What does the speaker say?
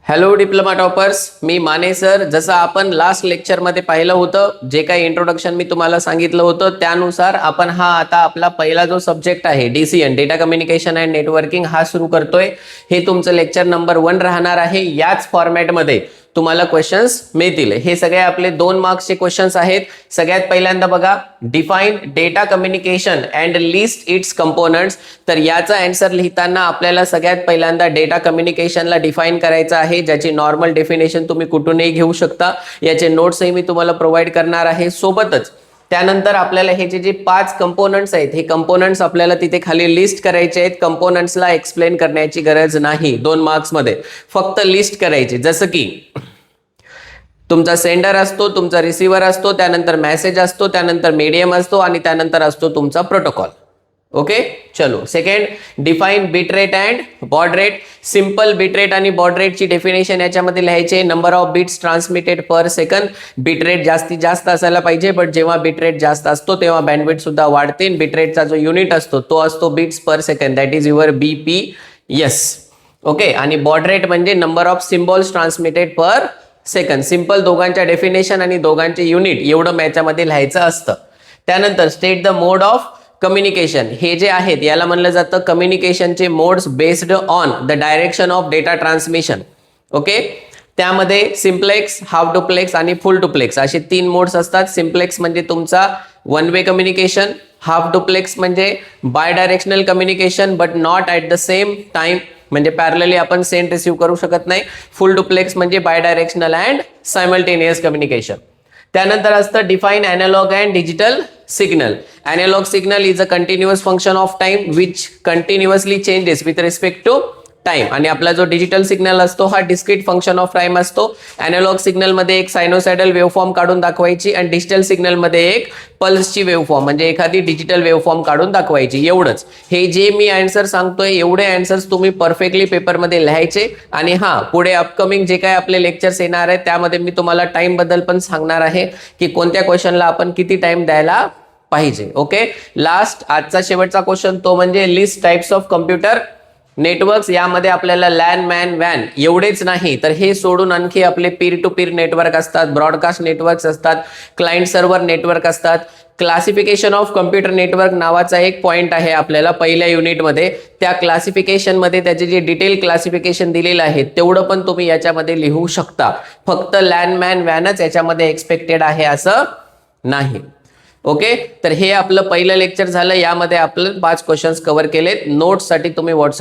Hello diploma toppers, मी Mane sir. जसं आपण last लेक्चरमध्ये पाहिलं होतं, जे काही इंट्रोडक्शन मी तुम्हाला सांगितलं होतं त्यानुसार आपण हा आता आपला पहिला जो सब्जेक्ट आहे DCN data communication and networking हा सुरू करतोय. हे तुमचं लेक्चर नंबर 1 राहणार आहे. याच फॉर्मॅटमध्ये तुम्हाला क्वेश्चन्स मिळतील. हे सगळे आपले 2 मार्क्सचे क्वेश्चन्स आहेत. सगळ्यात पहिल्यांदा बघा, define data communication and list it's components. तर याचा आन्सर लिहिताना आपल्याला सगळ्यात पहिल्यांदा डेटा कम्युनिकेशनला डिफाइन करायचं आहे, ज्याची नॉर्मल डेफिनेशन तुम्ही कुठूनही घेऊ शकता. याचे नोट्सही मी तुम्हाला प्रोव्हाइड करणार आहे. सोबतच त्यानंतर आपल्याला हे जे 5 कंपोनंट्स आहेत, हे कंपोनंट्स आपल्याला तिथे खाली लिस्ट करायचे आहेत. कंपोनंट्सला एक्सप्लेन करण्याची गरज नाही 2 मार्क्समध्ये, फक्त लिस्ट करायचे. जसं की तुमचा सेंडर असतो, तुमचा रिसीव्हर असतो, त्यानंतर मेसेज असतो, त्यानंतर मीडियम असतो आणि त्यानंतर असतो तुमचा प्रोटोकॉल. ओके, चलो. Second, define bit rate and baud rate. Simple bit rate आणि बॉड रेटची डेफिनेशन याच्यामध्ये लिहायचे. Number of bits transmitted per second. Bit rate जास्तीत जास्त असायला पाहिजे, बट जेव्हा बिट रेट जास्त असतो तेव्हा बँडविड्थ सुद्धा वाढते. बिट रेटचा जो युनिट असतो तो असतो bits per second, that is your BPS. Okay, आणि बॉड रेट म्हणजे number of symbols transmitted per second. Simple दोघांच्या डेफिनेशन आणि दोघांचे युनिट एवढं याच्यामध्ये लिहायचं असतं. त्यानंतर state the mode of communication. हे जे आहेत याला म्हणलं जातं कम्युनिकेशनचे modes based on the direction of data transmission. Okay, त्यामध्ये सिम्प्लेक्स, हाफ डुप्लेक्स आणि फुल डुप्लेक्स असे 3 मोड्स असतात. सिम्प्लेक्स म्हणजे तुमचा 1 वे कम्युनिकेशन, हाफ डुप्लेक्स म्हणजे bidirectional communication but not at the same time, म्हणजे पॅरलली आपण सेंड रिसीव्ह करू शकत नाही. फुल डुप्लेक्स म्हणजे bidirectional and simultaneous communication. त्यानंतर असतं define analog and digital signal. Analog signal is a continuous function of time which continuously changes with respect to time. आणि आपला जो डिजिटल सिग्नल असतो हा डिस्क्रीट फंक्शन ऑफ टाइम असतो. Analog signal मध्ये एक सायनोसायडल वेव्हफॉर्म काढून दाखवायची आणि डिजिटल सिग्नल मध्ये एक पल्सची वेव्हफॉर्म म्हणजे एखादी डिजिटल वेव्हफॉर्म काढून दाखवायची. एवढंच. हे जे मी आन्सर सांगतोय एवढे आन्सर्स तुम्ही परफेक्टली पेपरमध्ये लिहायचे. आणि पुढे अपकमिंग जे काही आपले लेक्चर्स येणार आहेत त्यामध्ये मी तुम्हाला टाइम बद्दल पण सांगणार आहे की कोणत्या क्वेश्चनला आपण किती टाइम द्यायला पाहिजे. ओके, लास्ट आजचा शेवटचा क्वेश्चन तो म्हणजे list types of computer networks. यामध्ये आपल्याला लॅन, मॅन, वॅन एवढेच नाही तर हे सोडून आणखी आपले पीर टू पीर नेटवर्क असतात, ब्रॉडकास्ट नेटवर्क्स असतात, क्लायंट सर्व्हर नेटवर्क असतात. क्लासिफिकेशन ऑफ कम्प्युटर नेटवर्क नावाचा एक पॉइंट आहे आपल्याला पहिल्या युनिटमध्ये. त्या क्लासिफिकेशनमध्ये त्याचे जे डिटेल क्लासिफिकेशन दिलेलं आहे तेवढं पण तुम्ही याच्यामध्ये लिहू शकता. फक्त लॅन, मॅन, वॅनच याच्यामध्ये एक्सपेक्टेड आहे असं नाही. ओके, तर हे आपलं पहिलं लेक्चर झालं. यामध्ये आपण 5 क्वेश्चन्स कव्हर केलेत. नोट्ससाठी तुम्ही व्हॉट्सअप